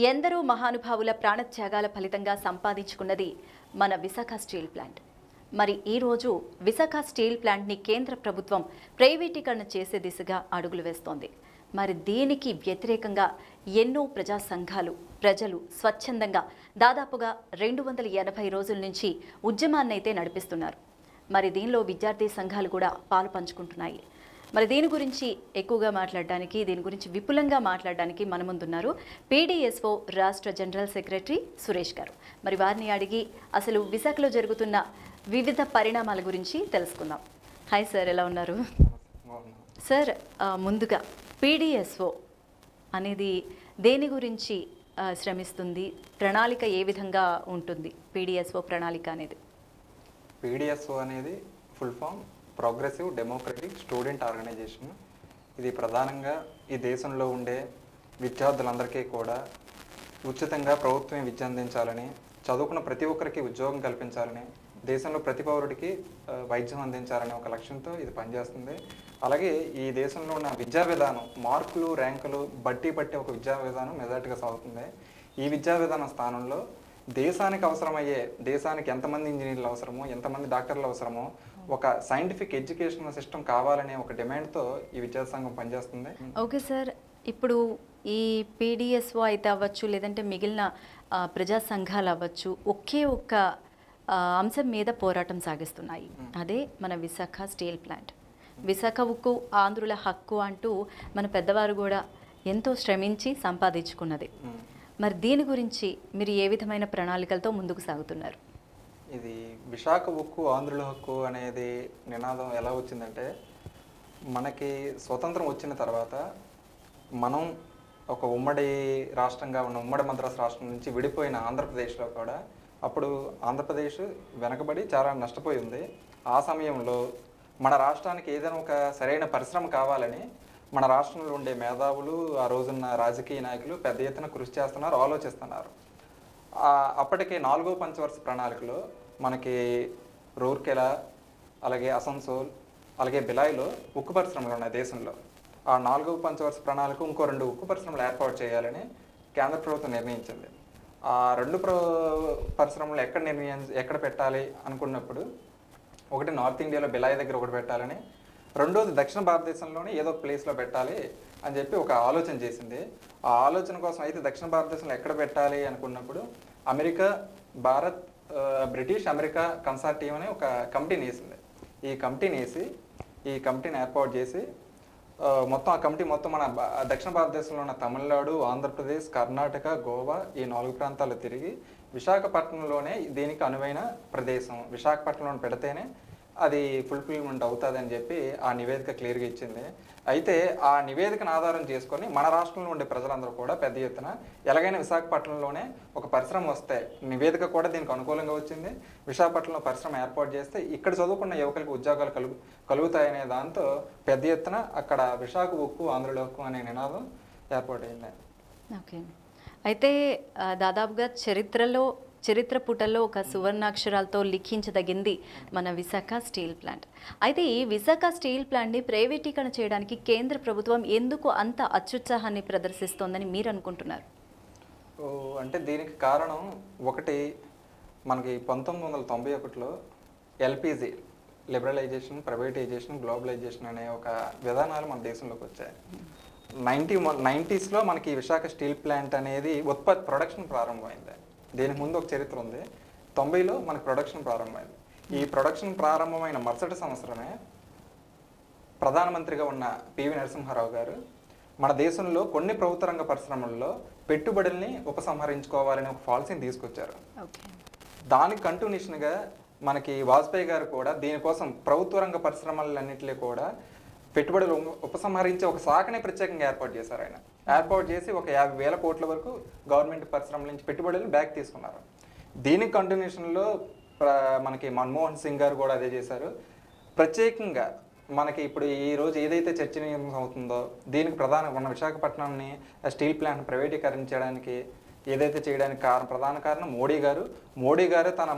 ఎందరో మహానుభావుల ప్రాణత్యాగాల ఫలితంగా సంపాదించుకున్నది మన విశాఖ స్టీల్ ప్లాంట్. మరి ఈరోజు విశాఖ స్టీల్ ప్లాంట్ని కేంద్ర ప్రభుత్వం ప్రైవేటీకరణ చేసే దిశగా అడుగులు వేస్తోంది. మరి దీనికి వ్యతిరేకంగా ఎన్నో ప్రజా సంఘాలు, ప్రజలు స్వచ్ఛందంగా దాదాపుగా 280 రోజుల నుంచి ఉద్యమాన్నైతే నడిపిస్తున్నారు. మరి దీనిలో విద్యార్థి సంఘాలు కూడా పాలు పంచుకుంటున్నాయి. మరి దీని గురించి ఎక్కువగా మాట్లాడడానికి, దీని గురించి విపులంగా మాట్లాడడానికి మన ముందున్నారు పీడీఎస్ఓ రాష్ట్ర జనరల్ సెక్రటరీ సురేష్ గారు. మరి వారిని అడిగి అసలు విశాఖలో జరుగుతున్న వివిధ పరిణామాల గురించి తెలుసుకుందాం. హాయ్ సార్, ఎలా ఉన్నారు? సార్, ముందుగా పీడీఎస్ఓ అనేది దేని గురించి శ్రమిస్తుంది? ప్రణాళిక ఏ విధంగా ఉంటుంది? పీడీఎస్ఓ ప్రణాళిక అనేది పీడీఎస్ఓ అనేది full form progressive democratic student organisation. ఇది ప్రధానంగా ఈ దేశంలో ఉండే విద్యార్థులందరికీ కూడా ఉచితంగా ప్రభుత్వం విద్య అందించాలని, చదువుకున్న ప్రతి ఒక్కరికి ఉద్యోగం కల్పించాలని, దేశంలో ప్రతి పౌరుడికి వైద్యం అందించాలనే ఒక లక్ష్యంతో ఇది పనిచేస్తుంది. అలాగే ఈ దేశంలో ఉన్న విద్యా విధానం మార్కులు, ర్యాంకులు బట్టి ఒక విద్యా విధానం మెజార్టీగా సాగుతుంది. ఈ విద్యా విధానం స్థానంలో దేశానికి అవసరమయ్యే, దేశానికి ఎంతమంది ఇంజనీర్లు అవసరమో, ఎంతమంది డాక్టర్లు అవసరమో ఒక సైంటిఫిక్ ఎడ్యుకేషన్ సిస్టమ్ కావాలనే ఒక డిమాండ్తో ఈ విద్యా సంఘం పనిచేస్తుంది. ఓకే సార్, ఇప్పుడు ఈ పీడీఎస్ఓ అయితే అవ్వచ్చు, లేదంటే మిగిలిన ప్రజా సంఘాలు అవ్వచ్చు, ఒకే ఒక్క అంశం మీద పోరాటం సాగిస్తున్నాయి. అదే మన విశాఖ స్టీల్ ప్లాంట్. విశాఖ ఉక్కు ఆంధ్రుల హక్కు అంటూ మన పెద్దవారు కూడా ఎంతో శ్రమించి సంపాదించుకున్నది. మరి దీని గురించి మీరు ఏ విధమైన ప్రణాళికలతో ముందుకు సాగుతున్నారు? ఇది విశాఖ ఉక్కు ఆంధ్రుల హక్కు అనేది నినాదం ఎలా వచ్చిందంటే, మనకి స్వతంత్రం వచ్చిన తర్వాత మనం ఒక ఉమ్మడి రాష్ట్రంగా ఉన్న ఉమ్మడి మద్రాసు రాష్ట్రం నుంచి విడిపోయిన ఆంధ్రప్రదేశ్లో కూడా అప్పుడు ఆంధ్రప్రదేశ్ వెనకబడి చాలా నష్టపోయి ఉంది. ఆ సమయంలో మన రాష్ట్రానికి ఏదైనా ఒక సరైన పరిశ్రమ కావాలని మన రాష్ట్రంలో ఉండే మేధావులు, ఆ రోజున్న రాజకీయ నాయకులు పెద్ద ఎత్తున కృషి చేస్తున్నారు, ఆలోచిస్తున్నారు. అప్పటికే 4వ పంచవర్ష ప్రణాళికలో మనకి రూర్కెలా, అలాగే అసన్సోల్, అలాగే బిలాయ్లో ఉక్కు పరిశ్రమలు ఉన్నాయి దేశంలో. ఆ 4వ పంచవర్ష ప్రణాళిక ఇంకో 2 ఉక్కు పరిశ్రమలు ఏర్పాటు చేయాలని కేంద్ర ప్రభుత్వం నిర్ణయించింది. ఆ 2 పరిశ్రమలు ఎక్కడ పెట్టాలి అనుకున్నప్పుడు, ఒకటి నార్త్ ఇండియాలో బిలాయ్ దగ్గర ఒకటి పెట్టాలని, రెండోది దక్షిణ భారతదేశంలోనే ఏదో ఒక ప్లేస్లో పెట్టాలి అని చెప్పి ఒక ఆలోచన చేసింది. ఆ ఆలోచన కోసం అయితే దక్షిణ భారతదేశంలో ఎక్కడ పెట్టాలి అనుకున్నప్పుడు America, Bharat, British America consortium అనే ఒక కమిటీని వేసింది. ఈ కమిటీని ఏర్పాటు చేసి మొత్తం ఆ కమిటీ మొత్తం మన దక్షిణ భారతదేశంలో ఉన్న తమిళనాడు, ఆంధ్రప్రదేశ్, కర్ణాటక, గోవా ఈ 4 ప్రాంతాలు తిరిగి విశాఖపట్నంలోనే దీనికి అనువైన ప్రదేశం విశాఖపట్నంలో పెడితేనే అది ఫుల్ఫిల్మెంట్ అవుతుంది అని చెప్పి ఆ నివేదిక క్లియర్గా ఇచ్చింది. అయితే ఆ నివేదికను ఆధారం చేసుకొని మన రాష్ట్రంలో ఉండే ప్రజలందరూ కూడా పెద్ద ఎత్తున ఎలాగైనా విశాఖపట్నంలోనే ఒక పరిశ్రమ వస్తే, నివేదిక కూడా దీనికి అనుకూలంగా వచ్చింది, విశాఖపట్నంలో పరిశ్రమ ఏర్పాటు చేస్తే ఇక్కడ చదువుకున్న యువకులకు ఉద్యోగాలు కలుగుతాయనే దాంతో పెద్ద ఎత్తున అక్కడ విశాఖ ఉక్కు ఆంధ్రుల హక్కు అనే నినాదం ఏర్పాటైంది. ఓకే, అయితే దాదాపుగా చరిత్ర పుటల్లో ఒక సువర్ణాక్షరాలతో లిఖించదగింది మన విశాఖ స్టీల్ ప్లాంట్. అయితే ఈ విశాఖ స్టీల్ ప్లాంట్ని ప్రైవేటీకరణ చేయడానికి కేంద్ర ప్రభుత్వం ఎందుకు అంత అత్యుత్సాహాన్ని ప్రదర్శిస్తోందని మీరు అనుకుంటున్నారు? అంటే దీనికి కారణం ఒకటి, మనకి 1991లో ఎల్పిజి లిబరలైజేషన్, ప్రైవేటైజేషన్, గ్లోబలైజేషన్ అనే ఒక విధానాలు మన దేశంలోకి వచ్చాయి. 90s మనకి విశాఖ స్టీల్ ప్లాంట్ అనేది ప్రొడక్షన్ ప్రారంభమైంది. దీనికి ముందు ఒక చరిత్ర ఉంది. 90లో మనకి ప్రొడక్షన్ ప్రారంభమైంది. ఈ ప్రొడక్షన్ ప్రారంభమైన మరుసటి సంవత్సరమే ప్రధానమంత్రిగా ఉన్న పివి నరసింహారావు గారు మన దేశంలో కొన్ని ప్రభుత్వ రంగ పరిశ్రమల్లో పెట్టుబడుల్ని ఉపసంహరించుకోవాలని ఒక పాలసీని తీసుకొచ్చారు. దానికి కంటిన్యూషన్గా మనకి వాజ్పేయి గారు కూడా దీనికోసం ప్రభుత్వ రంగ పరిశ్రమలన్నింటినీ కూడా పెట్టుబడులు ఉపసంహరించే ఒక శాఖనే ప్రత్యేకంగా ఏర్పాటు చేశారు. ఆయన ఏర్పాటు చేసి ఒక 50,000 కోట్ల వరకు గవర్నమెంట్ పరిశ్రమల నుంచి పెట్టుబడులు బ్యాక్ తీసుకున్నారు. దీనికి కంటిన్యూషన్లో మనకి మన్మోహన్ సింగ్ గారు కూడా అదే చేశారు. ప్రత్యేకంగా మనకి ఇప్పుడు ఈరోజు ఏదైతే చర్చనీయాంశం అవుతుందో దీనికి మన విశాఖపట్నాన్ని స్టీల్ ప్లాంట్ ప్రైవేటీకరించడానికి ఏదైతే చేయడానికి ప్రధాన కారణం మోడీ గారు తన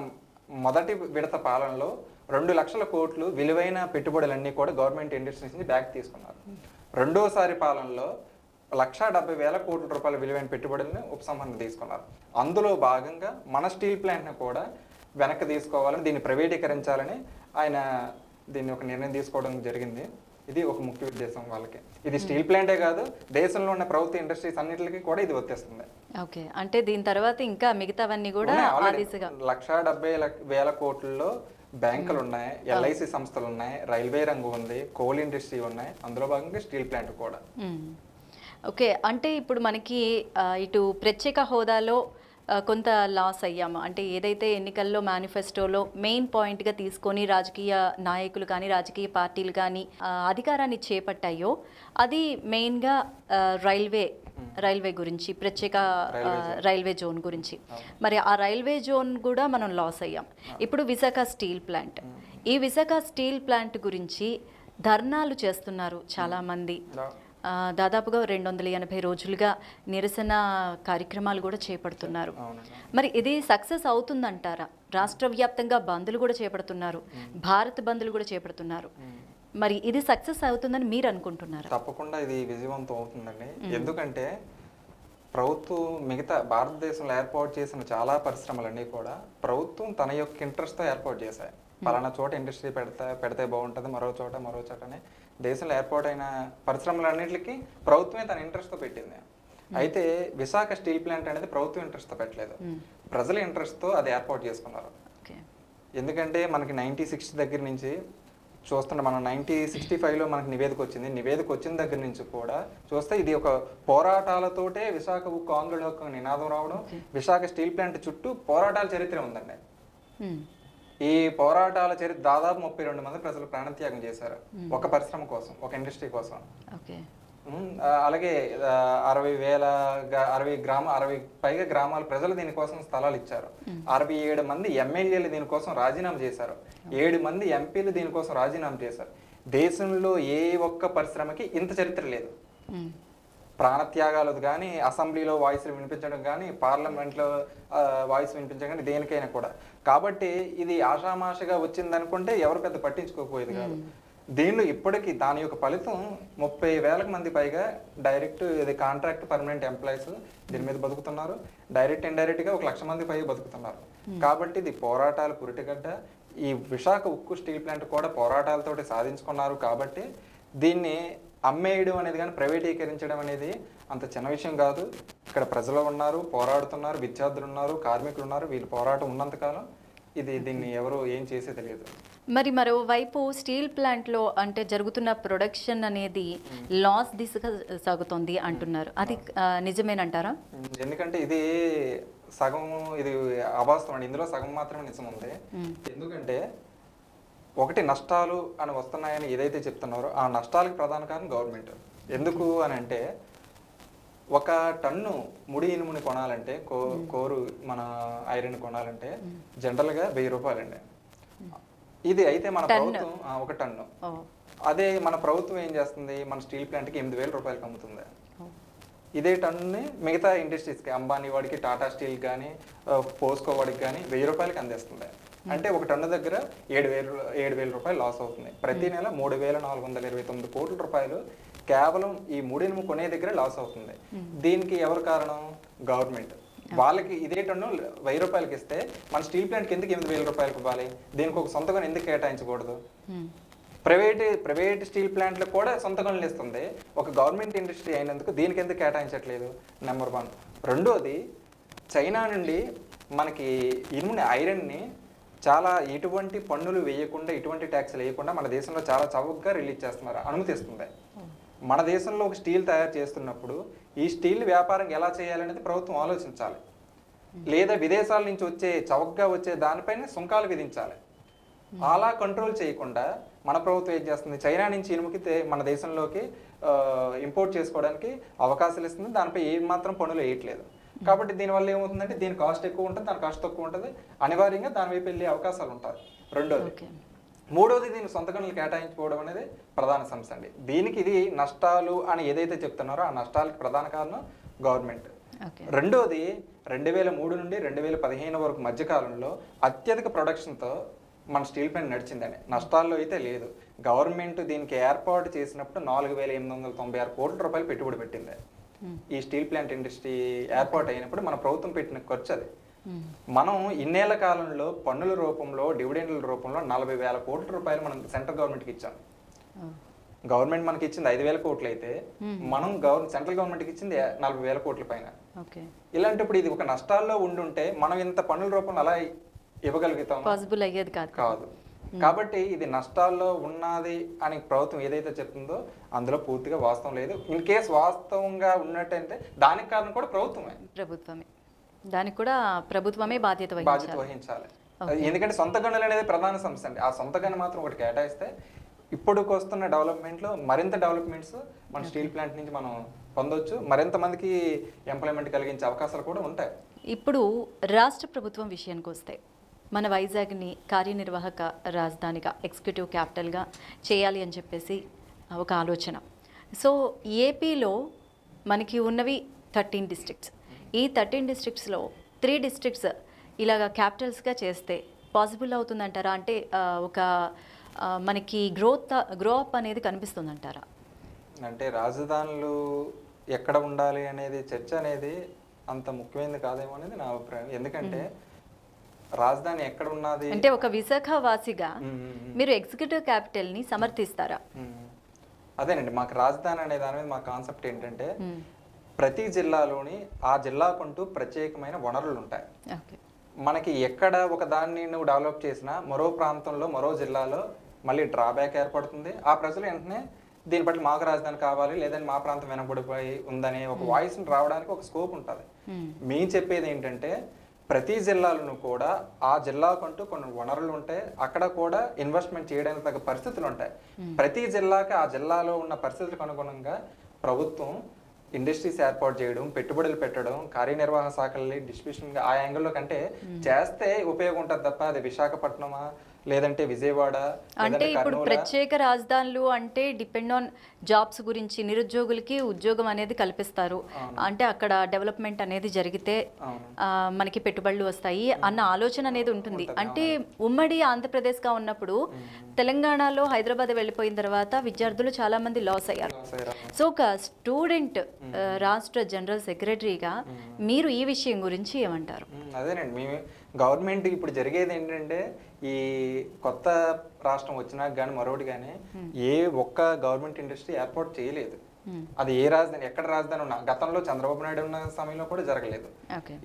మొదటి విడత పాలనలో 2 లక్షల కోట్లు విలువైన పెట్టుబడులన్నీ కూడా గవర్నమెంట్ ఇండస్ట్రీస్ నుంచి బ్యాక్ తీసుకున్నారు. రెండోసారి పాలనలో 1,70,000 కోట్ల రూపాయల విలువైన పెట్టుబడులను ఉపసంహరణ తీసుకున్నారు. అందులో భాగంగా మన స్టీల్ ప్లాంట్ని కూడా వెనక్కి తీసుకోవాలని, దీన్ని ప్రైవేటీకరించాలని ఆయన దీన్ని ఒక నిర్ణయం తీసుకోవడం జరిగింది. ఇది ఒక ముఖ్య ఉద్దేశం వాళ్ళకి. ఇది స్టీల్ ప్లాంటే కాదు, దేశంలో ఉన్న ప్రభుత్వ ఇండస్ట్రీస్ అన్నిటికీ కూడా ఇది వర్తిస్తుంది. ఓకే, అంటే దీని తర్వాత ఇంకా మిగతావన్నీ కూడా ఆ దిశగా 1,70,000 కోట్లలో బ్యాంకులు ఉన్నాయి, ఎల్ఐసి సంస్థలు ఉన్నాయి, రైల్వే రంగం ఉంది, కోల్ ఇండస్ట్రీ ఉన్నాయి, అందులో భాగంగా స్టీల్ ప్లాంట్ కూడా. ఓకే, అంటే ఇప్పుడు మనకి ఇటు ప్రత్యేక హోదాలో కొంత లాస్ అయ్యాము. అంటే ఏదైతే ఎన్నికల్లో మేనిఫెస్టోలో మెయిన్ పాయింట్గా తీసుకొని రాజకీయ నాయకులు కానీ రాజకీయ పార్టీలు కానీ అధికారాన్ని చేపట్టాయో అది మెయిన్గా రైల్వే గురించి, ప్రత్యేక రైల్వే జోన్ గురించి. మరి ఆ రైల్వే జోన్ కూడా మనం లాస్ అయ్యాం. ఇప్పుడు విశాఖ స్టీల్ ప్లాంట్, ఈ విశాఖ స్టీల్ ప్లాంట్ గురించి ధర్నాలు చేస్తున్నారు చాలామంది. దాదాపుగా 280 రోజులుగా నిరసన కార్యక్రమాలు కూడా చేపడుతున్నారు. మరి ఇది సక్సెస్ అవుతుందంటారా? రాష్ట్ర వ్యాప్తంగా బంద్లు కూడా చేపడుతున్నారు, భారత్ బంద్లు కూడా చేపడుతున్నారు. మరి ఇది సక్సెస్ అవుతుందని మీరు అనుకుంటున్నారా? తప్పకుండా ఇది విజయవంతం అవుతుందండి. ఎందుకంటే ప్రభుత్వం మిగతా భారతదేశంలో ఏర్పాటు చేసిన చాలా పరిశ్రమలన్నీ కూడా ప్రభుత్వం తన యొక్క ఇంట్రెస్ట్తో ఏర్పాటు చేశాయి. పలానా చోట ఇండస్ట్రీ పెడితే బాగుంటుంది, మరో చోట అని దేశంలో ఏర్పాటైన పరిశ్రమలన్నింటికి ప్రభుత్వమే తన ఇంట్రెస్ట్తో పెట్టింది. అయితే విశాఖ స్టీల్ ప్లాంట్ అనేది ప్రభుత్వం ఇంట్రెస్ట్తో పెట్టలేదు, ప్రజల ఇంట్రెస్ట్తో అది ఏర్పాటు చేసుకున్నారు. ఎందుకంటే మనకి 1960 దగ్గర నుంచి చూస్తున్న, మనం 1965లో మనకి నివేదిక వచ్చిన దగ్గర నుంచి కూడా చూస్తే ఇది ఒక పోరాటాలతోటే విశాఖ ఉక్కు ఆంధ్రుల యొక్క నినాదం రావడం, విశాఖ స్టీల్ ప్లాంట్ చుట్టూ పోరాటాల చరిత్ర ఉందండి. ఈ పోరాటాల చరిత్ర దాదాపు 32 మంది ప్రజలు ప్రాణత్యాగం చేశారు ఒక పరిశ్రమ కోసం, ఒక ఇండస్ట్రీ కోసం. అలాగే 60 పైగా గ్రామాల ప్రజలు దీనికోసం స్థలాలు ఇచ్చారు. 67 మంది ఎమ్మెల్యేలు దీనికోసం రాజీనామా చేశారు, 7 మంది ఎంపీలు దీనికోసం రాజీనామా చేశారు. దేశంలో ఏ ఒక్క పరిశ్రమకి ఇంత చరిత్ర లేదు. ప్రాణత్యాగాలు కానీ, అసెంబ్లీలో వాయిస్లు వినిపించడం కానీ, పార్లమెంట్లో వాయిస్ వినిపించడం కానీ, దేనికైనా కూడా. కాబట్టి ఇది ఆషామాషగా వచ్చిందనుకుంటే ఎవరు పెద్ద పట్టించుకోకపోయేది కాదు. దీనిలో ఇప్పటికీ దాని యొక్క ఫలితం 30,000 మంది పైగా డైరెక్ట్, ఇది కాంట్రాక్ట్ పర్మనెంట్ ఎంప్లాయీస్ దీని మీద బతుకుతున్నారు. డైరెక్ట్ ఇండైరెక్ట్గా 1,00,000 మంది పైగా బతుకుతున్నారు. కాబట్టి ఇది పోరాటాలు పురిటిగడ్డ. ఈ విశాఖ ఉక్కు స్టీల్ ప్లాంట్ కూడా పోరాటాలతోటి సాధించుకున్నారు. కాబట్టి దీన్ని అమ్మేయడం అనేది కానీ, ప్రైవేటీకరించడం అనేది అంత చిన్న విషయం కాదు. ఇక్కడ ప్రజలు ఉన్నారు, పోరాడుతున్నారు, విద్యార్థులు ఉన్నారు, కార్మికులు ఉన్నారు. వీళ్ళు పోరాటం ఉన్నంతకాలం దీన్ని ఎవరు ఏం చేసే తెలియదు. మరి మరోవైపు స్టీల్ ప్లాంట్లో అంటే జరుగుతున్న ప్రొడక్షన్ అనేది లాస్ దిశగా సాగుతోంది అంటున్నారు, అది నిజమేనంటారా? ఎందుకంటే ఇది సగం, ఇది అవాస్తవం అండి. ఇందులో సగం మాత్రమే నిజం ఉంది. ఎందుకంటే ఒకటి, నష్టాలు అని వస్తున్నాయని ఏదైతే చెప్తున్నారో ఆ నష్టాలకు ప్రధాన కారణం గవర్నమెంట్. ఎందుకు అని అంటే, ఒక టన్ను ముడి ఇనుముని కొనాలంటే, కోరు మన ఐరన్ కొనాలంటే జనరల్గా 1000 రూపాయలండి. ఇది అయితే మన ప్రభుత్వం ఒక టన్ను, అదే మన ప్రభుత్వం ఏం చేస్తుంది, మన స్టీల్ ప్లాంట్కి 8,000 రూపాయలకి అమ్ముతుంది. ఇదే టన్నుని మిగతా ఇండస్ట్రీస్కి, అంబానీ వాడికి, టాటా స్టీల్ కానీ, పోస్కో వాడికి కానీ 1000 రూపాయలకి అందిస్తుంది. అంటే ఒక టన్ను దగ్గర 7,000 రూపాయలు లాస్ అవుతుంది. ప్రతి నెల 3,429 కోట్ల రూపాయలు కేవలం ఈ ముడినుము కొనే దగ్గర లాస్ అవుతుంది. దీనికి ఎవరు కారణం? గవర్నమెంట్. వాళ్ళకి ఇదే టన్ను 1000 రూపాయలకి ఇస్తే మన స్టీల్ ప్లాంట్కి ఎందుకు 8,000 రూపాయలకు ఇవ్వాలి? దీనికి ఒక సొంత గనులు ఎందుకు కేటాయించకూడదు? ప్రైవేట్ స్టీల్ ప్లాంట్లకు కూడా సొంత గనులు ఇస్తుంది. ఒక గవర్నమెంట్ ఇండస్ట్రీ అయినందుకు దీనికి ఎందుకు కేటాయించట్లేదు? నెంబర్ 1. రెండోది, చైనా నుండి మనకి ఇనుముని, ఐరన్ని చాలా ఎటువంటి పన్నులు వేయకుండా, ఎటువంటి ట్యాక్స్లు వేయకుండా మన దేశంలో చాలా చౌకగా రిలీజ్ చేస్తున్నారు, అనుమతిస్తుంది. మన దేశంలో ఒక స్టీల్ తయారు చేస్తున్నప్పుడు ఈ స్టీల్ వ్యాపారం ఎలా చేయాలనేది ప్రభుత్వం ఆలోచించాలి. లేదా విదేశాల నుంచి చౌకగా వచ్చే దానిపైన సుంకాలు విధించాలి. అలా కంట్రోల్ చేయకుండా మన ప్రభుత్వం ఏం చేస్తుంది, చైనా నుంచి ఇనుముకి మన దేశంలోకి ఇంపోర్ట్ చేసుకోవడానికి అవకాశాలు ఇస్తుంది. దానిపై ఏమాత్రం పన్నులు వేయట్లేదు. కాబట్టి దీనివల్ల ఏమవుతుందంటే, దీని కాస్ట్ ఎక్కువ ఉంటుంది, దాని కాస్ట్ తక్కువ ఉంటుంది, అనివార్యంగా దాని వైపు వెళ్ళే అవకాశాలు ఉంటాయి. రెండోది. మూడోది, దీన్ని సొంత గనులు కేటాయించుకోవడం అనేది ప్రధాన సమస్య అండి. దీనికి ఇది నష్టాలు అని ఏదైతే చెప్తున్నారో ఆ నష్టాలకి ప్రధాన కారణం గవర్నమెంట్. రెండోది, 2003 నుండి 2015 వరకు మధ్యకాలంలో అత్యధిక ప్రొడక్షన్తో మన స్టీల్ ప్లాంట్ నడిచిందని, నష్టాల్లో అయితే లేదు. గవర్నమెంట్ దీనికి ఏర్పాటు చేసినప్పుడు 4,896 కోట్ల రూపాయలు పెట్టుబడి పెట్టింది. ఈ స్టీల్ ప్లాంట్ ఇండస్ట్రీ ఏర్పాటు అయినప్పుడు మన ప్రభుత్వం పెట్టిన ఖర్చు అది. మనం ఇన్నేళ్ల కాలంలో పన్నుల రూపంలో డివిడెండ్ల రూపంలో 40,000 కోట్ల రూపాయలు మనం సెంట్రల్ గవర్నమెంట్కి ఇచ్చాం. గవర్నమెంట్ మనకి ఇచ్చింది 5,000 కోట్లు అయితే మనం సెంట్రల్ గవర్నమెంట్కి ఇచ్చింది 40,000 కోట్ల పైన. ఇలాంటప్పుడు ఇది ఒక నష్టాల్లో ఉండుంటే మనం ఇంత పన్నుల రూపంలో అలా ఇవ్వగలుగుతాం? పాసిబుల్ అయ్యేది కాదు. కాబట్టి ఇది నష్టాల్లో ఉన్నది అని ప్రభుత్వం ఏదైతే చెప్తుందో అందులో పూర్తిగా వాస్తవం లేదు. ఇన్ కేస్ వాస్తవంగా ఉన్నట్టయితే దానికి కారణం కూడా ప్రభుత్వమే. దానికి కూడా ప్రభుత్వమే బాధ్యత వహించాలి. ఎందుకంటే సొంత గనులు అనేది ప్రధాన సమస్య అండి. ఆ సొంత గని మాత్రం ఒకటి కేటాయిస్తే ఇప్పుడుకి వస్తున్న డెవలప్మెంట్లో మరింత డెవలప్మెంట్స్ మన స్టీల్ ప్లాంట్ నుంచి మనం పొందొచ్చు. మరింత మందికి ఎంప్లాయ్మెంట్ కలిగించే అవకాశాలు కూడా ఉంటాయి. ఇప్పుడు రాష్ట్ర ప్రభుత్వం విషయానికి వస్తే మన వైజాగ్ని కార్యనిర్వాహక రాజధానిగా ఎగ్జిక్యూటివ్ క్యాపిటల్గా చేయాలి అని చెప్పేసి ఒక ఆలోచన. సో ఏపీలో మనకి ఉన్నవి 13 డిస్ట్రిక్ట్స్. ఈ 13 డిస్ట్రిక్ట్స్లో 3 డిస్ట్రిక్ట్స్ ఇలాగ క్యాపిటల్స్గా చేస్తే పాసిబుల్ అవుతుందంటారా? అంటే ఒక మనకి గ్రో అప్ అనేది కనిపిస్తుందంటారా? అంటే రాజధానులు ఎక్కడ ఉండాలి అనేది చర్చ అనేది అంత ముఖ్యమైనది కాదేమో అనేది నా అభిప్రాయం. ఎందుకంటే రాజధాని ఎక్కడ ఉన్నది అంటే ఒక విశాఖ వాసిగా మీరు ఎగ్జిక్యూటివ్ క్యాపిటల్ని సమర్థిస్తారా? అదేనండి, మాకు రాజధాని అనే దాని మీద మా కాన్సెప్ట్ ఏంటంటే ప్రతి జిల్లాలోని ఆ జిల్లాకుంటూ ప్రత్యేకమైన వనరులు ఉంటాయి. మనకి ఎక్కడ ఒక దాన్ని నువ్వు డెవలప్ చేసినా మరో ప్రాంతంలో మరో జిల్లాలో మళ్ళీ డ్రాబ్యాక్ ఏర్పడుతుంది. ఆ ప్రజలు వెంటనే దీని పట్ల మాకు రాజధాని కావాలి, లేదంటే మా ప్రాంతం వెనకబడిపోయి ఉందనే ఒక వాయిస్ని రావడానికి ఒక స్కోప్ ఉంటుంది. మేము చెప్పేది ఏంటంటే ప్రతి జిల్లాలను కూడా ఆ జిల్లాకంటూ కొన్ని వనరులు ఉంటాయి. అక్కడ కూడా ఇన్వెస్ట్మెంట్ చేయడానికి తగ్గ పరిస్థితులు ఉంటాయి. ప్రతి జిల్లాకి ఆ జిల్లాలో ఉన్న పరిస్థితులకు అనుగుణంగా ప్రభుత్వం ఇండస్ట్రీస్ ఏర్పాటు చేయడం, పెట్టుబడులు పెట్టడం, కార్యనిర్వాహక శాఖల్ని డిస్ట్రిబ్యూషన్ ఆ యాంగిల్లో కంటే చేస్తే ఉపయోగం ఉంటుంది తప్ప అది విశాఖపట్నమా లేదంటే విజయవాడ అంటే ఇప్పుడు ప్రత్యేక రాజధానులు అంటే డిపెండ్ ఆన్ జాబ్స్ గురించి నిరుద్యోగులకి ఉద్యోగం అనేది కల్పిస్తారు. అంటే అక్కడ డెవలప్మెంట్ అనేది జరిగితే మనకి పెట్టుబడులు వస్తాయి అన్న ఆలోచన అనేది ఉంటుంది. అంటే ఉమ్మడి ఆంధ్రప్రదేశ్గా ఉన్నప్పుడు తెలంగాణలో హైదరాబాద్ వెళ్ళిపోయిన తర్వాత విద్యార్థులు చాలా మంది లాస్ అయ్యారు. సో ఒక స్టూడెంట్ రాష్ట్ర జనరల్ సెక్రటరీగా మీరు ఈ విషయం గురించి ఏమంటారు? అదేనండి, మేము గవర్నమెంట్ ఇప్పుడు జరిగేది ఏంటంటే ఈ కొత్త రాష్ట్రం వచ్చినాక కానీ మరొకటి కానీ ఏ ఒక్క గవర్నమెంట్ ఇండస్ట్రీ ఏర్పాటు చేయలేదు. అది ఏ రాజధాని ఎక్కడ రాజధాని ఉన్నా గతంలో చంద్రబాబు నాయుడు ఉన్న సమయంలో కూడా జరగలేదు.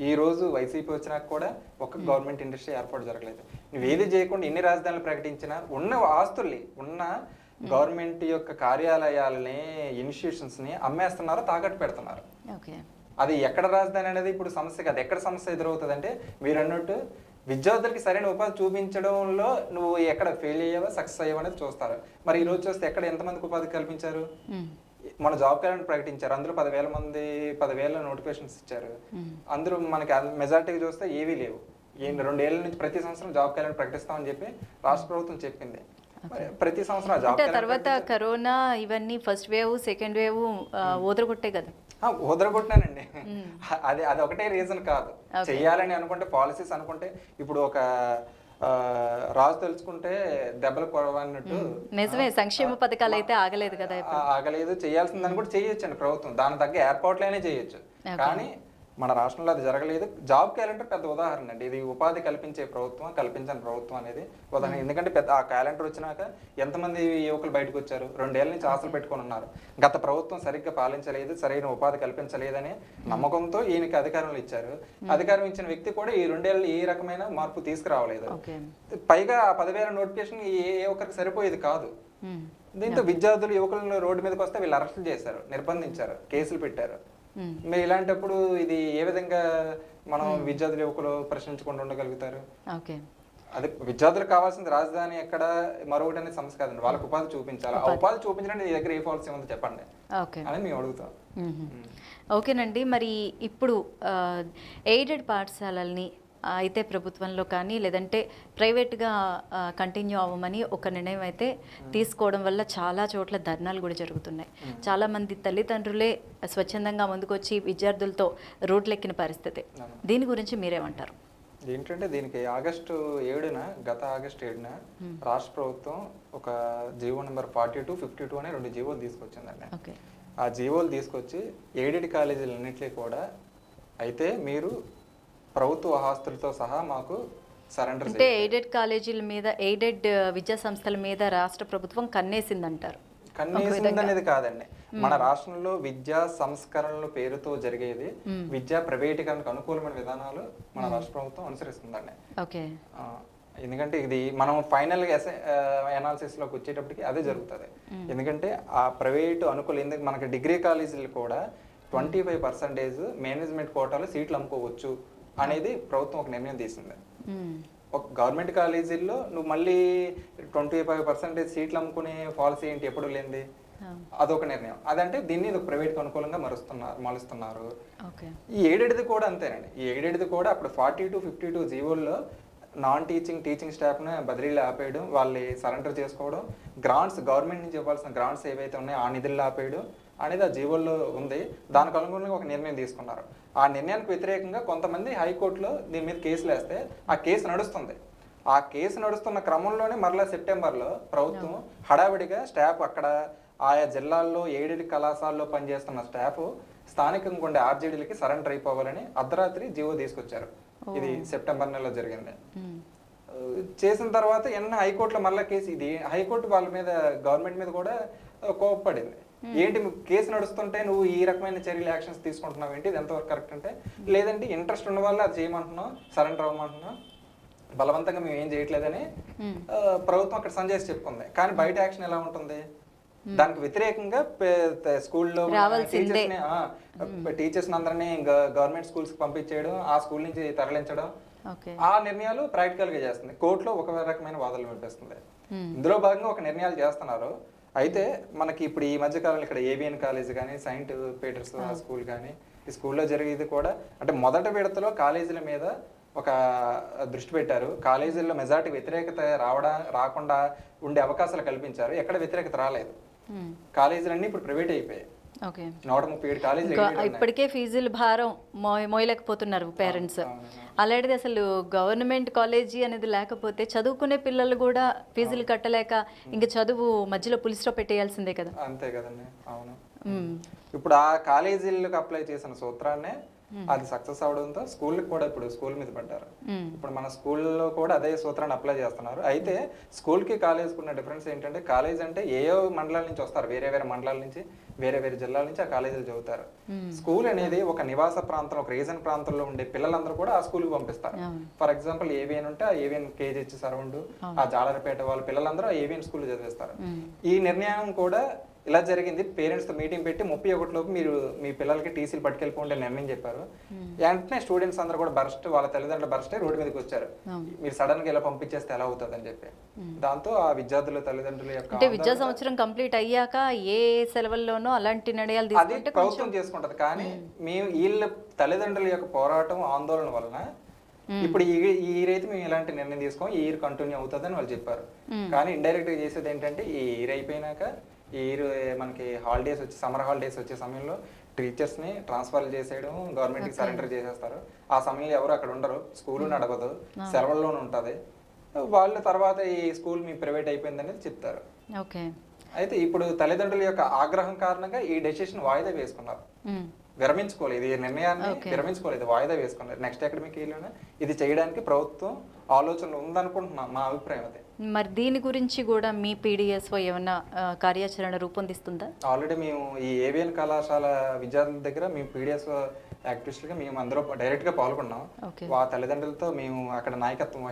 ఈ రోజు వైసీపీ వచ్చినాక కూడా ఒక్క గవర్నమెంట్ ఇండస్ట్రీ ఏర్పాటు జరగలేదు. నువ్వు ఏది చేయకుండా ఎన్ని రాజధానులు ప్రకటించినా ఉన్న ఆస్తుల్ని ఉన్న గవర్నమెంట్ యొక్క కార్యాలయాలని ఇన్స్టిట్యూషన్స్ ని అమ్మేస్తున్నారు, తాకట్టు పెడుతున్నారు. అది ఎక్కడ రాజధాని అనేది ఇప్పుడు సమస్య కాదు. ఎక్కడ సమస్య ఎదురవుతుంది అంటే మీరు అన్నట్టు విద్యార్థులకి సరైన ఉపాధి చూపించడంలో నువ్వు ఎక్కడ ఫెయిల్ అయ్యావా సక్సెస్ అయ్యావా అనేది చూస్తారు. మరి ఈ రోజు చూస్తే ఎక్కడ ఎంతమందికి ఉపాధి కల్పించారు? మన జాబ్ క్యాలెండర్ ప్రకటించారు, అందులో 10,000 నోటిఫికేషన్స్ ఇచ్చారు. అందరూ మనకి మెజార్టీకి చూస్తే ఏవీ లేవు. 2 ఏళ్ల నుంచి ప్రతి సంవత్సరం జాబ్ క్యాలెండర్ ప్రకటిస్తామని చెప్పి రాష్ట్ర ప్రభుత్వం చెప్పింది. ప్రతి సంవత్సరం జాబ్ తర్వాత కరోనా ఇవన్నీ ఫస్ట్ వేవ్ సెకండ్ వేవ్ ఓదరగొట్టే కదా. ఓదరగొట్టినానండి. అది ఒకటే రీజన్ కాదు. చెయ్యాలని అనుకుంటే పాలసీస్ అనుకుంటే ఇప్పుడు ఒక రాజు తెలుసుకుంటే దెబ్బలు కొరవన్నట్టు నిజమే, సంక్షేమ పథకాలు అయితే ఆగలేదు కదా, ఆగలేదు. చేయాల్సిందని కూడా చేయొచ్చండి ప్రభుత్వం, దాని తగ్గ ఏర్పాట్లైనా చేయొచ్చు. కానీ మన రాష్ట్రంలో అది జరగలేదు. జాబ్ క్యాలెండర్ పెద్ద ఉదాహరణ అండి. ఇది ఉపాధి కల్పించే ప్రభుత్వం, కల్పించని ప్రభుత్వం అనేది ఉదాహరణ. ఎందుకంటే ఆ క్యాలెండర్ వచ్చినాక ఎంతమంది యువకులు బయటకు వచ్చారు? 2 ఏళ్ల నుంచి ఆశలు పెట్టుకొని ఉన్నారు. గత ప్రభుత్వం సరిగ్గా పాలించలేదు, సరైన ఉపాధి కల్పించలేదనే నమ్మకంతో ఈయనకి అధికారంలో ఇచ్చారు. అధికారం ఇచ్చిన వ్యక్తి కూడా ఈ 2 ఏళ్ళు ఏ రకమైన మార్పు తీసుకురావలేదు. పైగా ఆ 10,000 నోటిఫికేషన్ ఏ ఒక్కరికి సరిపోయేది కాదు. దీంతో విద్యార్థులు యువకులను రోడ్డు మీదకి వస్తే వీళ్ళు అరెస్టులు చేశారు, నిర్బంధించారు, కేసులు పెట్టారు. మీరు ఇలాంటప్పుడు ఇది ఏ విధంగా మనం విద్యార్థులు యువకులు ప్రశ్నించకుండా ఉండగలుగుతారు? అదే విద్యార్థులకు కావాల్సింది రాజధాని ఎక్కడ మరొకటి అనేది సమస్య కాదండి. వాళ్ళకి ఉపాధి చూపించాలి. ఆ ఉపాధి చూపించడానికి నీ దగ్గర ఏ పాలసీ ఉందో చెప్పండి అని మేము అడుగుతాం. ఓకేనండి, మరి ఇప్పుడు ఎయిడెడ్ పాఠశాలల్ని అయితే ప్రభుత్వంలో కానీ లేదంటే ప్రైవేట్గా కంటిన్యూ అవ్వమని ఒక నిర్ణయం అయితే తీసుకోవడం వల్ల చాలా చోట్ల ధర్నాలు కూడా జరుగుతున్నాయి. చాలామంది తల్లిదండ్రులే స్వచ్ఛందంగా ముందుకొచ్చి విద్యార్థులతో రోడ్లెక్కిన పరిస్థితి. దీని గురించి మీరేమంటారు? ఏంటంటే దీనికి గత ఆగస్టు 7న రాష్ట్ర ప్రభుత్వం ఒక జీవో నెంబర్ 42, 52 అనే 2 జీవోలు తీసుకొచ్చిందండి. ఆ జీవోలు తీసుకొచ్చి ఎయిడెడ్ కాలేజీలన్నింటినీ కూడా అయితే మీరు ప్రభుత్వ ఆస్తులతో సహా మాకు సరెండర్ అంటే ఎయిడెడ్ కాలేజీల మీద, ఎయిడెడ్ విద్యా సంస్థల మీద రాష్ట్ర ప్రభుత్వం కన్నేసిందంటారు. కన్నేసింది అనేది కాదండి, మన రాష్ట్రంలో విద్యా సంస్కరణల పేరుతో జరిగేది విద్యా ప్రైవేటీకరణకు అనుకూలమైన విధానాలు మన రాష్ట్ర ప్రభుత్వం అనుసరిస్తుందండి. ఓకే. ఎందుకంటే ఇది మనం ఫైనల్గా అనాలిసిస్లోకి వచ్చేటప్పటికి అదే జరుగుతుంది. ఎందుకంటే ఆ ప్రైవేటు అనుకూల, ఎందుకంటే మనకి డిగ్రీ కాలేజీలు కూడా 25% మేనేజ్మెంట్ కోటాలో సీట్లు అమ్ముకోవచ్చు అనేది ప్రభుత్వం ఒక నిర్ణయం తీసింది. ఒక గవర్నమెంట్ కాలేజీల్లో నువ్వు మళ్ళీ 25% సీట్లు అమ్ముకునే పాలసీ ఏంటి, ఎప్పుడు లేనిది, అదొక నిర్ణయం. అదంటే దీన్ని ప్రైవేట్కి అనుకూలంగా మలుస్తున్నారు. ఈ ఎయిడెడ్ది కూడా అంతేనండి. ఈ ఎయిడెడ్ది కూడా అప్పుడు 42-52 జీవోల్లో నాన్ టీచింగ్ స్టాఫ్ని బదిలీలు ఆపేయడం, వాళ్ళు సరెండర్ చేసుకోవడం, గ్రాంట్స్ గవర్నమెంట్ నుంచి ఇవ్వాల్సిన గ్రాంట్స్ ఏవైతే ఉన్నాయో ఆ నిధులు ఆపేయడం అనేది ఆ జీవోల్లో ఉంది. దానికి అనుగుణంగా ఒక నిర్ణయం తీసుకున్నారు. ఆ నిర్ణయానికి వ్యతిరేకంగా కొంతమంది హైకోర్టులో దీని మీద కేసులు వేస్తే ఆ కేసు నడుస్తుంది. ఆ కేసు నడుస్తున్న క్రమంలోనే మరలా సెప్టెంబర్లో ప్రభుత్వం హడావిడిగా స్టాఫ్ అక్కడ ఆయా జిల్లాల్లో ఎయిడెడ్ కళాశాలలో పనిచేస్తున్న స్టాఫ్ స్థానికంగా ఉండే ఆర్జేడీలకి సరెండర్ అయిపోవాలని అర్ధరాత్రి జీవో తీసుకొచ్చారు. ఇది సెప్టెంబర్ నెలలో జరిగింది. చేసిన తర్వాత హైకోర్టులో మళ్ళీ కేసు, ఇది హైకోర్టు వాళ్ళ మీద, గవర్నమెంట్ మీద కూడా కోపపడింది. ఏంటి కేసు నడుస్తుంటే నువ్వు ఈ రకమైన చర్యలు, యాక్షన్స్ తీసుకుంటున్నావు ఏంటి, ఇది ఎంతవరకు కరెక్ట్ అంటే, లేదంటే ఇంట్రెస్ట్ ఉన్న వాళ్ళు అది చేయమంటున్నావు, సరెండర్ అవ్వమంటున్నావు, బలవంతంగా మేము ఏం చేయట్లేదని ప్రభుత్వం అక్కడ సంజయ్ చెప్పుకుంది. కానీ బయట యాక్షన్ ఎలా ఉంటుంది, దానికి వ్యతిరేకంగా స్కూల్లో టీచర్స్ అందరినీ గవర్నమెంట్ స్కూల్స్ పంపించేయడం, ఆ స్కూల్ నుంచి తరలించడం, ఆ నిర్ణయాలు ప్రాక్టికల్ గా చేస్తుంది. కోర్టులో ఒక రకమైన వాదనలు వినిపిస్తుంది. ఇందులో భాగంగా ఒక నిర్ణయాలు చేస్తున్నారు. అయితే మనకి ఇప్పుడు ఈ మధ్య కాలంలో ఇక్కడ ఏవిఎన్ కాలేజ్ కానీ, సెయింట్ పీటర్స్ స్కూల్ కానీ, ఈ స్కూల్లో జరిగేది కూడా అంటే మొదటి విడతలో కాలేజీల మీద ఒక దృష్టి పెట్టారు. కాలేజీల్లో మెజార్టీ వ్యతిరేకత రాకుండా ఉండే అవకాశాలు కల్పించారు. ఎక్కడ వ్యతిరేకత రాలేదు. కాలేజీలన్నీ ఇప్పుడు ప్రైవేట్ అయిపోయాయి. 137 కాలేజీలు ఇప్పటికే ఫీజుల భారం మోయలేకపోతున్నారు పేరెంట్స్. అలాంటిది అసలు గవర్నమెంట్ కాలేజీ అనేది లేకపోతే చదువుకునే పిల్లలు కూడా ఫీజులు కట్టలేక ఇంకా చదువు మధ్యలో పులి స్టాప్ పెట్టేయాల్సిందే కదా. అంతే కదండి. అవును. ఇప్పుడు ఆ కాలేజీలకు అప్లై చేసిన సూత్రాన్నే అది సక్సెస్ అవడంతో స్కూల్కి కూడా ఇప్పుడు స్కూల్ మీద పడ్డారు. ఇప్పుడు మన స్కూల్లో కూడా అదే సూత్రాన్ని అప్లై చేస్తున్నారు. అయితే స్కూల్కి కాలేజ్కి ఉన్న డిఫరెన్స్ ఏంటంటే, కాలేజ్ అంటే ఏయో మండలాల నుంచి వస్తారు, వేరే వేరే మండలాల నుంచి, వేరే వేరే జిల్లాల నుంచి ఆ కాలేజీలు చదువుతారు. స్కూల్ అనేది ఒక నివాస ప్రాంతం, ఒక రీజన్ ప్రాంతంలో ఉండే పిల్లలందరూ కూడా ఆ స్కూల్కి పంపిస్తారు. ఫర్ ఎగ్జాంపుల్ ఏవిఎన్ ఉంటే ఆ ఏవిఎన్ కేజీహెచ్ సరౌండ్, ఆ జాలరపేట వాళ్ళ పిల్లలందరూ ఆ ఏవిఎన్ స్కూల్లో చదివిస్తారు. ఈ నిర్ణయం కూడా ఇలా జరిగింది. పేరెంట్స్తో మీటింగ్ పెట్టి 31 లోపు మీరు మీ పిల్లలకి టీసీలు పట్టుకెళ్ళిపోండి నిర్ణయం చెప్పారు. వెంటనే స్టూడెంట్స్ అందరూ కూడా వాళ్ళ తల్లిదండ్రులు బర్స్ట్ రోడ్డు మీదకి వచ్చారు. మీరు సడన్ గా ఇలా పంపించేస్తే ఎలా అవుతుంది అని చెప్పి. దాంతో ఆ విద్యార్థుల తల్లిదండ్రుల యొక్క అంటే విద్యా సంవత్సరం కంప్లీట్ అయ్యాక ఏ సెలవుల్లోనో అలాంటి నిర్ణయాలు తీసుకుంటే ప్రభుత్వం చేసుకుంటది. కానీ మేము వీళ్ళ తల్లిదండ్రుల యొక్క పోరాటం, ఆందోళన వలన ఇప్పుడు ఈ రైతు మేము ఇలాంటి నిర్ణయం తీసుకోం, ఈ ఇయర్ కంటిన్యూ అవుతుంది అని వాళ్ళు చెప్పారు. కానీ ఇండైరెక్ట్ గా చేసేది ఏంటంటే, ఈ ఇయర్ అయిపోయినాక ఈ ఇయర్ మనకి హాలిడేస్ వచ్చి, సమ్మర్ హాలిడేస్ వచ్చే సమయంలో టీచర్స్ని ట్రాన్స్ఫర్లు చేసేయడం, గవర్నమెంట్కి సరెండర్ చేసేస్తారు. ఆ సమయంలో ఎవరు అక్కడ ఉండరు, స్కూల్ నడవదు, సెలవుల్లోనే ఉంటుంది. వాళ్ళు తర్వాత ఈ స్కూల్ మీ ప్రైవేట్ అయిపోయింది అనేది చెప్తారు. అయితే ఇప్పుడు తల్లిదండ్రుల యొక్క ఆగ్రహం కారణంగా ఈ డెసిషన్ వాయిదా వేసుకున్నారు. విరమించుకోలేదు, ఈ నిర్ణయాన్ని విరమించుకోలేదు, వాయిదా వేసుకున్నారు. నెక్స్ట్ అకాడమిక్ ఇయర్లోనే ఇది చేయడానికి ప్రభుత్వం ఆలోచన ఉందనుకుంటున్నాం, మా అభిప్రాయం అదే. మరి దీని గురించి కూడా మీ పీడిఎస్ఓ ఏమన్నా కార్యాచరణ రూపొందిస్తుందా? ఆల్రెడీ మేము ఈ ఏవిఎన్ కళాశాల విద్యార్థుల దగ్గర మేము పీడిఎస్ఓ యాక్టివిస్టులుగా మేము అందరూ డైరెక్ట్గా పాల్గొన్నాం. తల్లిదండ్రులతో మేము అక్కడ నాయకత్వం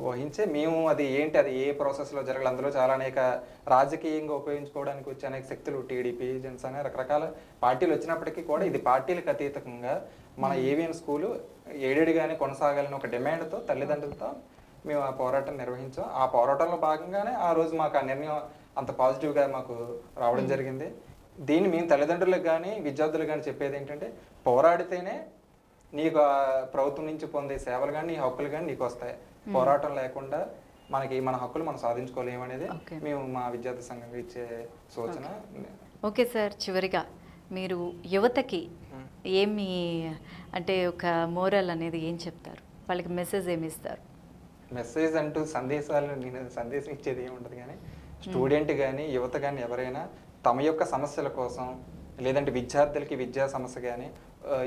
వహించే మేము అది ఏంటి, అది ఏ ప్రాసెస్లో జరగాలి, అందులో చాలా అనేక రాజకీయంగా ఉపయోగించుకోవడానికి వచ్చే అనేక శక్తులు, టీడీపీ, జనసేన, రకరకాల పార్టీలు వచ్చినప్పటికీ కూడా ఇది పార్టీలకు అతీతంగా మన ఏవిఎన్ స్కూలు ఎయిడెడ్గానే కొనసాగాలని ఒక డిమాండ్తో తల్లిదండ్రులతో మేము ఆ పోరాటం నిర్వహించాం. ఆ పోరాటంలో భాగంగానే ఆ రోజు మాకు ఆ నిర్ణయం అంత పాజిటివ్గా మాకు రావడం జరిగింది. దీన్ని మేము తల్లిదండ్రులకు కానీ విద్యార్థులకు కానీ చెప్పేది ఏంటంటే, పోరాడితేనే నీకు ప్రభుత్వం నుంచి పొందే సేవలు కానీ, నీ హక్కులు కానీ నీకు వస్తాయి. పోరాటం లేకుండా మన హక్కులు మనం సాధించుకోలేమనేది మేము మా విద్యార్థి సంఘంగా ఇచ్చే సూచన. ఓకే సార్, చివరిగా మీరు యువతకి ఏమి అంటే ఒక మోరల్ అనేది ఏం చెప్తారు, వాళ్ళకి మెసేజ్ ఏమి ఇస్తారు? మెసేజ్ అంటూ సందేశాలు నేను సందేశం ఇచ్చేది ఏమి ఉండదు, కానీ స్టూడెంట్ కానీ యువత కానీ ఎవరైనా తమ యొక్క సమస్యల కోసం, లేదంటే విద్యార్థులకి విద్యా సమస్య కానీ,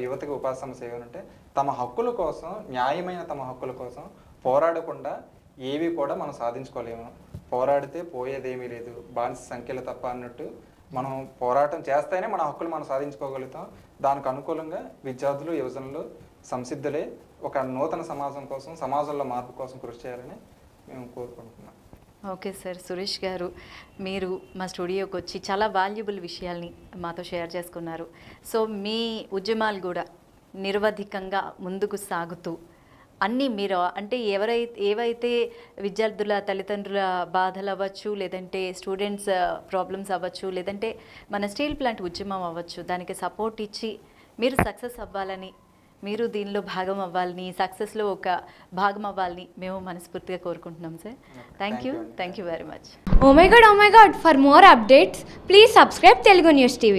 యువతకి ఉపాధి సమస్య ఏమంటే తమ హక్కుల కోసం, న్యాయమైన తమ హక్కుల కోసం పోరాడకుండా ఏవి కూడా మనం సాధించుకోలేము. పోరాడితే పోయేదేమీ లేదు, బానిస సంఖ్యలు తప్ప అన్నట్టు మనం పోరాటం చేస్తేనే మన హక్కులు మనం సాధించుకోగలుగుతాం. దానికి అనుకూలంగా విద్యార్థులు, యువజనులు సంసిద్ధులే ఒక నూతన సమాజం కోసం, సమాజంలో మార్పు కోసం కృషి చేయాలని మేము కోరుకుంటున్నాం. Okay sir. సురేష్ గారు, మీరు మా స్టూడియోకి వచ్చి చాలా వాల్యుబుల్ విషయాల్ని మాతో షేర్ చేసుకున్నారు. సో మీ ఉద్యమాలు కూడా నిరవధికంగా ముందుకు సాగుతూ అన్నీ మీరు అంటే ఏవైతే విద్యార్థుల తల్లిదండ్రుల బాధలు అవ్వచ్చు, లేదంటే స్టూడెంట్స్ ప్రాబ్లమ్స్ అవ్వచ్చు, లేదంటే మన స్టీల్ ప్లాంట్ ఉద్యమం అవ్వచ్చు, దానికి సపోర్ట్ ఇచ్చి మీరు సక్సెస్ అవ్వాలని, మీరు దీనిలో భాగం అవ్వాలని, సక్సెస్లో ఒక భాగం అవ్వాలని మేము మనస్ఫూర్తిగా కోరుకుంటున్నాం sir. Thank you very much. Oh my god, for more updates, please subscribe Telugu News TV.